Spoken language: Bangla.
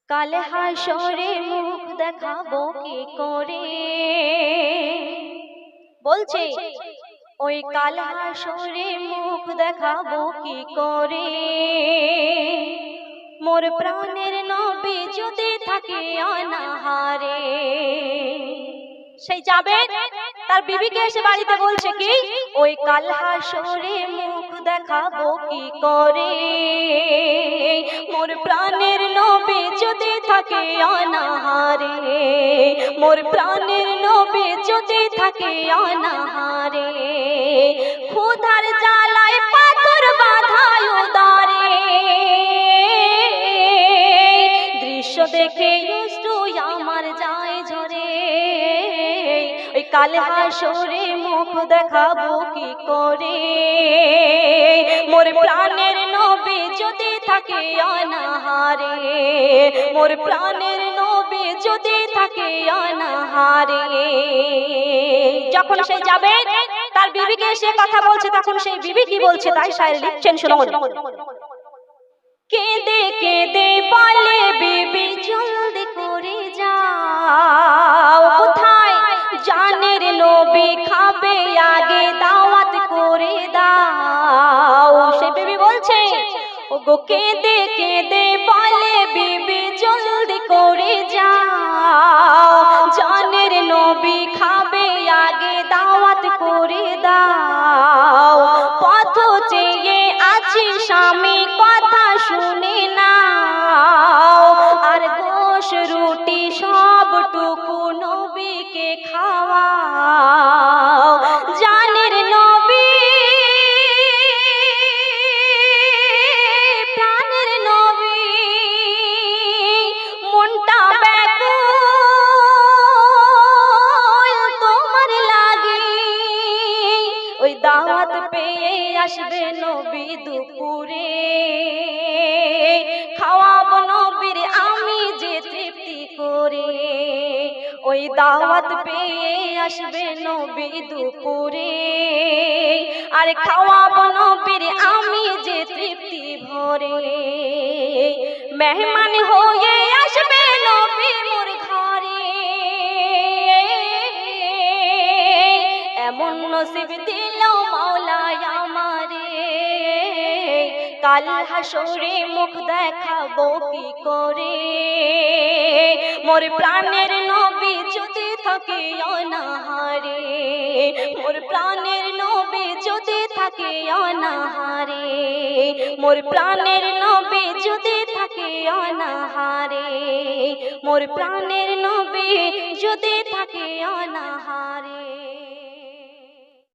কাল হাসরে মুখ দেখাবো কি করে, বলছে ওই কাল হাসরে মুখ দেখাবো কি করে। মোর প্রাণের নবী যদি থাকে অনাহারে। সেই যাবে তার বিবিকে এসে বাড়িতে বলছে কি, ওই কাল হাসরে মুখ দেখাবো কি করে। মোর প্রাণের নবী যদি থাকে অনাহারে, মোর প্রাণের নবী যদি থাকে অনাহারে। ক্ষুধার জ্বালায় পাথর বাঁধায় উদারে, দৃশ্য দেখে অশ্রু আমার যায় ঝরে। ওই কাল হাসরে মুখ দেখাবো কি করে। মোর প্রাণের নবী যদি থাকে অনাহারে, মোর প্রাণের নবী যদি থাকে অনাহারে। যখন সে যাবে তার বিবিকে সে কথা বলছে, তখন সেই বিবি কি বলছে তাই শায়ের লিখছেন, শুনুন। কেঁদে কেঁদে বলে বিবি জলদি করে যাও, কোথায় জানের নবী খাবে আগে দাওয়াত করে দাও। সে বিবি বলছে ওগো কেঁদে কেঁদে বলে বিবি জলদি করে যাও, জানের নবী খাবে আগে দাওয়াত করে দাও। পথ চেয়ে আছি স্বামী কথা শুনে নাও, আর গোশ রুটি সবটুকু নবীকে খাওয়াও। জানের নবী প্রাণের নবী মনটা ব্যাকুল তোমার লাগি। ওই দাওয়াত পেয়ে আসবে নবী দুপুরে, খাওয়াবো নবীর আমি যে তৃপ্তি করে। ওই দাওয়াত পেয়ে আসবে নবী দুপুরে, আর খাওয়াবো নবীর আমি যে তৃপ্তি ভরে। মেহমান হয়ে আসবে নবী মোর ঘরে, এমন নসিব দিল মাওলা আমারে। কাল হাসরে মুখ দেখাবো কি করে। মোর প্রাণের নবী যদি থাকে অনাহারে, মোর প্রাণের নবী যদি থাকে অনাহারে, মোর প্রাণের নবী যদি থাকে অনাহারে, মোর প্রাণের নবী যদি থাকে অনাহারে।